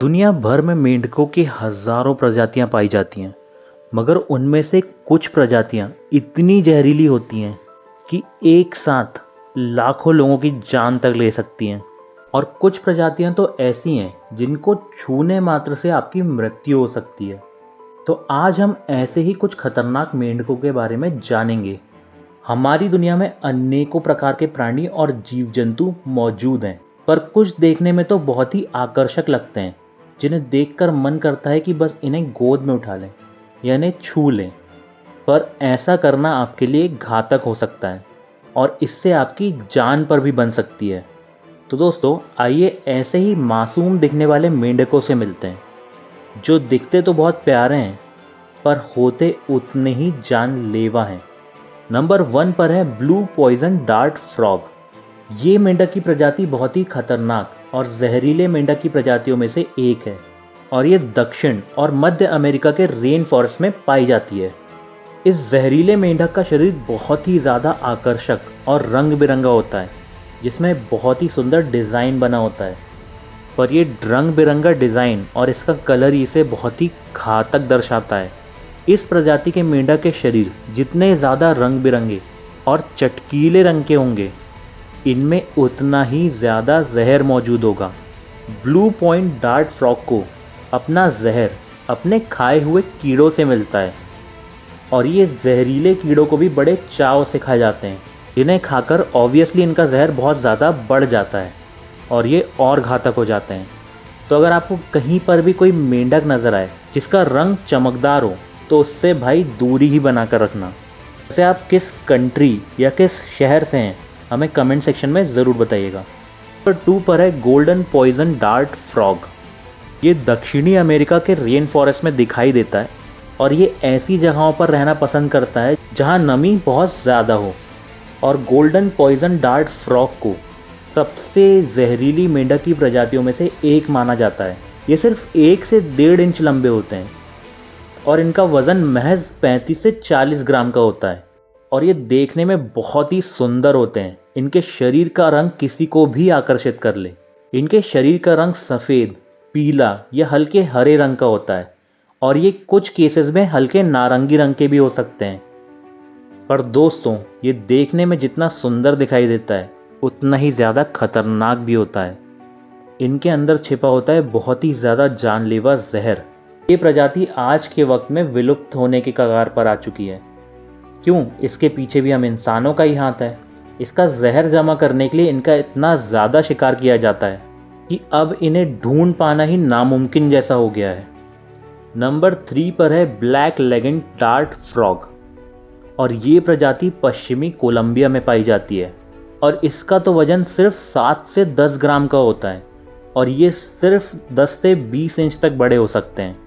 दुनिया भर में मेंढकों की हजारों प्रजातियां पाई जाती हैं, मगर उनमें से कुछ प्रजातियां इतनी जहरीली होती हैं कि एक साथ लाखों लोगों की जान तक ले सकती हैं। और कुछ प्रजातियां तो ऐसी हैं जिनको छूने मात्र से आपकी मृत्यु हो सकती है। तो आज हम ऐसे ही कुछ खतरनाक मेंढकों के बारे में जानेंगे। हमारी दुनिया में अनेकों प्रकार के प्राणी और जीव जंतु मौजूद हैं, पर कुछ देखने में तो बहुत ही आकर्षक लगते हैं, जिन्हें देखकर मन करता है कि बस इन्हें गोद में उठा लें या इन्हें छू लें। पर ऐसा करना आपके लिए घातक हो सकता है और इससे आपकी जान पर भी बन सकती है। तो दोस्तों, आइए ऐसे ही मासूम दिखने वाले मेंढकों से मिलते हैं, जो दिखते तो बहुत प्यारे हैं पर होते उतने ही जानलेवा हैं। नंबर 1 पर है ब्लू पॉइजन डार्ट फ्रॉग। ये मेंढक की प्रजाति बहुत ही खतरनाक और जहरीले मेंढक की प्रजातियों में से एक है और ये दक्षिण और मध्य अमेरिका के रेन फॉरेस्ट में पाई जाती है। इस जहरीले मेंढक का शरीर बहुत ही ज़्यादा आकर्षक और रंग बिरंगा होता है, जिसमें बहुत ही सुंदर डिज़ाइन बना होता है। पर ये रंग बिरंगा डिज़ाइन और इसका कलर ही इसे बहुत ही घातक दर्शाता है। इस प्रजाति के मेंढक के शरीर जितने ज़्यादा रंग बिरंगे और चटकीले रंग के होंगे, इनमें उतना ही ज़्यादा जहर मौजूद होगा। ब्लू पॉइंट डार्ट फ्रॉग को अपना जहर अपने खाए हुए कीड़ों से मिलता है और ये जहरीले कीड़ों को भी बड़े चाव से खाए जाते हैं, जिन्हें खाकर ऑब्वियसली इनका जहर बहुत ज़्यादा बढ़ जाता है और ये और घातक हो जाते हैं। तो अगर आपको कहीं पर भी कोई मेंढक नज़र आए जिसका रंग चमकदार हो, तो उससे भाई दूरी ही बना कर रखना। वैसे आप किस कंट्री या किस शहर से हैं, हमें कमेंट सेक्शन में ज़रूर बताइएगा। नंबर 2 पर है गोल्डन पॉइजन डार्ट फ्रॉग। ये दक्षिणी अमेरिका के रेन फॉरेस्ट में दिखाई देता है और ये ऐसी जगहों पर रहना पसंद करता है जहाँ नमी बहुत ज़्यादा हो। और गोल्डन पॉइजन डार्ट फ्रॉग को सबसे जहरीली मेंढक की प्रजातियों में से एक माना जाता है। ये सिर्फ 1 से 1.5 इंच लंबे होते हैं और इनका वज़न महज 35 से 40 ग्राम का होता है और ये देखने में बहुत ही सुंदर होते हैं। इनके शरीर का रंग किसी को भी आकर्षित कर ले। इनके शरीर का रंग सफ़ेद, पीला या हल्के हरे रंग का होता है और ये कुछ केसेस में हल्के नारंगी रंग के भी हो सकते हैं। पर दोस्तों, ये देखने में जितना सुंदर दिखाई देता है, उतना ही ज़्यादा खतरनाक भी होता है। इनके अंदर छिपा होता है बहुत ही ज़्यादा जानलेवा जहर। ये प्रजाति आज के वक्त में विलुप्त होने के कगार पर आ चुकी है। क्यों? इसके पीछे भी हम इंसानों का ही हाथ है। इसका जहर जमा करने के लिए इनका इतना ज़्यादा शिकार किया जाता है कि अब इन्हें ढूंढ पाना ही नामुमकिन जैसा हो गया है। नंबर 3 पर है ब्लैक लेगेंड डार्ट फ्रॉग और ये प्रजाति पश्चिमी कोलंबिया में पाई जाती है और इसका तो वज़न सिर्फ 7 से 10 ग्राम का होता है और ये सिर्फ 10 से 20 इंच तक बड़े हो सकते हैं।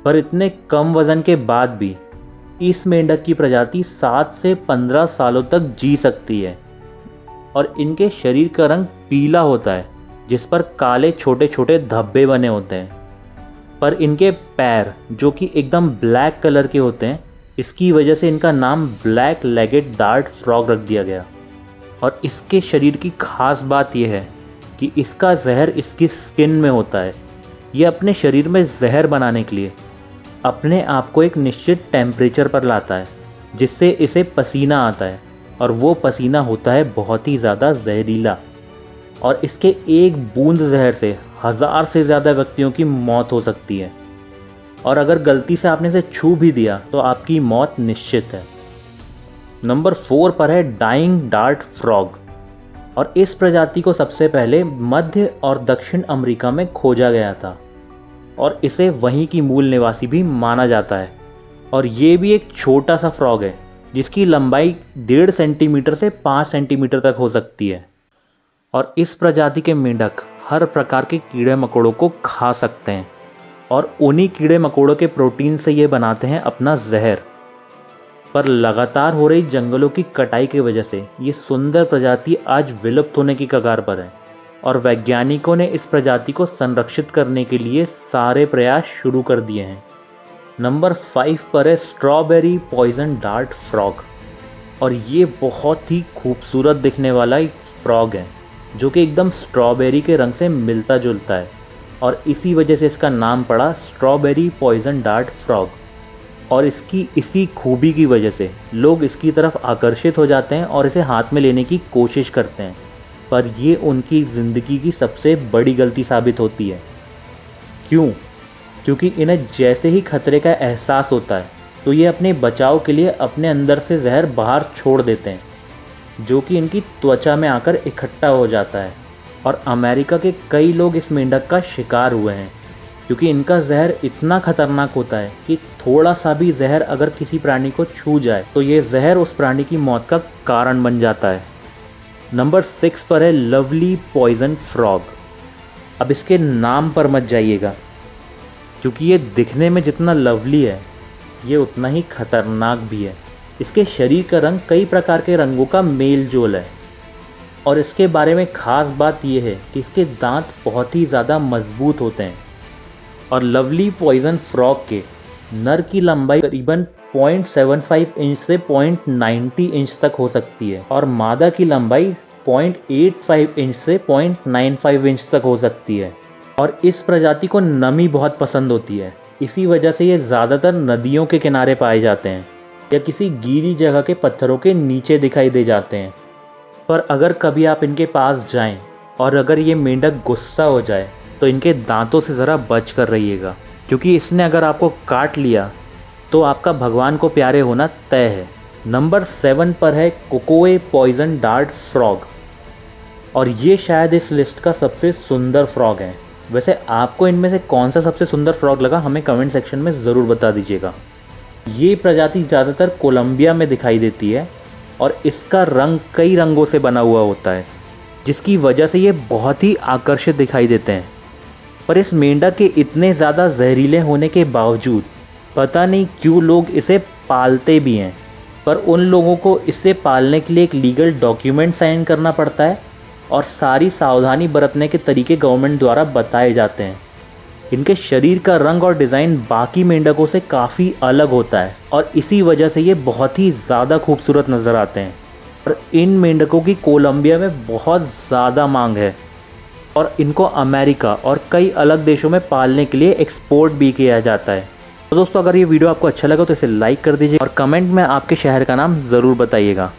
पर इतने कम वज़न के बाद भी इस मेंढक की प्रजाति 7 से 15 सालों तक जी सकती है और इनके शरीर का रंग पीला होता है, जिस पर काले छोटे छोटे धब्बे बने होते हैं। पर इनके पैर जो कि एकदम ब्लैक कलर के होते हैं, इसकी वजह से इनका नाम ब्लैक लेगेड डार्ट फ्रॉग रख दिया गया। और इसके शरीर की खास बात यह है कि इसका जहर इसकी स्किन में होता है। ये अपने शरीर में जहर बनाने के लिए अपने आप को एक निश्चित टेम्परेचर पर लाता है, जिससे इसे पसीना आता है और वो पसीना होता है बहुत ही ज़्यादा जहरीला और इसके एक बूंद जहर से 1000 से ज़्यादा व्यक्तियों की मौत हो सकती है और अगर गलती से आपने इसे छू भी दिया तो आपकी मौत निश्चित है। नंबर 4 पर है डाइंग डार्ट फ्रॉग और इस प्रजाति को सबसे पहले मध्य और दक्षिण अमेरिका में खोजा गया था और इसे वहीं की मूल निवासी भी माना जाता है। और ये भी एक छोटा सा फ्रॉग है जिसकी लंबाई 1.5 सेंटीमीटर से 5 सेंटीमीटर तक हो सकती है और इस प्रजाति के मेंढक हर प्रकार के कीड़े मकोड़ों को खा सकते हैं और उन्हीं कीड़े मकोड़ों के प्रोटीन से ये बनाते हैं अपना जहर। पर लगातार हो रही जंगलों की कटाई की वजह से ये सुंदर प्रजाति आज विलुप्त होने की कगार पर है और वैज्ञानिकों ने इस प्रजाति को संरक्षित करने के लिए सारे प्रयास शुरू कर दिए हैं। नंबर 5 पर है स्ट्रॉबेरी पॉइजन डार्ट फ्रॉग और ये बहुत ही खूबसूरत दिखने वाला एक फ्रॉग है, जो कि एकदम स्ट्रॉबेरी के रंग से मिलता जुलता है और इसी वजह से इसका नाम पड़ा स्ट्रॉबेरी पॉइजन डार्ट फ्रॉग। और इसकी इसी खूबी की वजह से लोग इसकी तरफ आकर्षित हो जाते हैं और इसे हाथ में लेने की कोशिश करते हैं, पर ये उनकी ज़िंदगी की सबसे बड़ी गलती साबित होती है। क्यों? क्योंकि इन्हें जैसे ही खतरे का एहसास होता है तो ये अपने बचाव के लिए अपने अंदर से जहर बाहर छोड़ देते हैं, जो कि इनकी त्वचा में आकर इकट्ठा हो जाता है। और अमेरिका के कई लोग इस मेंढक का शिकार हुए हैं, क्योंकि इनका जहर इतना खतरनाक होता है कि थोड़ा सा भी जहर अगर किसी प्राणी को छू जाए तो ये जहर उस प्राणी की मौत का कारण बन जाता है। नंबर 6 पर है लवली पॉइजन फ्रॉग। अब इसके नाम पर मत जाइएगा, क्योंकि ये दिखने में जितना लवली है ये उतना ही खतरनाक भी है। इसके शरीर का रंग कई प्रकार के रंगों का मेल जोल है, और इसके बारे में ख़ास बात यह है कि इसके दांत बहुत ही ज़्यादा मजबूत होते हैं। और लवली पॉइजन फ्रॉग के नर की लंबाई करीबन 0.75 इंच से 0.90 इंच तक हो सकती है, और मादा की लंबाई 0.85 इंच से 0.95 इंच तक हो सकती है। और इस प्रजाति को नमी बहुत पसंद होती है, इसी वजह से ये ज़्यादातर नदियों के किनारे पाए जाते हैं या किसी गीली जगह के पत्थरों के नीचे दिखाई दे जाते हैं। पर अगर कभी आप इनके पास जाएं और अगर ये मेंढक गुस्सा हो जाए तो इनके दांतों से ज़रा बच कर रहिएगा, क्योंकि इसने अगर आपको काट लिया तो आपका भगवान को प्यारे होना तय है। नंबर 7 पर है कोकोए पॉइजन डार्ट फ्रॉग, और ये शायद इस लिस्ट का सबसे सुंदर फ्रॉग है। वैसे आपको इनमें से कौन सा सबसे सुंदर फ्रॉग लगा हमें कमेंट सेक्शन में ज़रूर बता दीजिएगा। ये प्रजाति ज़्यादातर कोलंबिया में दिखाई देती है, और इसका रंग कई रंगों से बना हुआ होता है, जिसकी वजह से ये बहुत ही आकर्षित दिखाई देते हैं। पर इस मेंढक के इतने ज़्यादा जहरीले होने के बावजूद पता नहीं क्यों लोग इसे पालते भी हैं। पर उन लोगों को इसे पालने के लिए एक लीगल डॉक्यूमेंट साइन करना पड़ता है, और सारी सावधानी बरतने के तरीके गवर्नमेंट द्वारा बताए जाते हैं। इनके शरीर का रंग और डिज़ाइन बाकी मेंढकों से काफ़ी अलग होता है, और इसी वजह से ये बहुत ही ज़्यादा खूबसूरत नज़र आते हैं। और इन मेंढकों की कोलंबिया में बहुत ज़्यादा मांग है, और इनको अमेरिका और कई अलग देशों में पालने के लिए एक्सपोर्ट भी किया जाता है। तो दोस्तों, अगर ये वीडियो आपको अच्छा लगा तो इसे लाइक कर दीजिए और कमेंट में आपके शहर का नाम ज़रूर बताइएगा।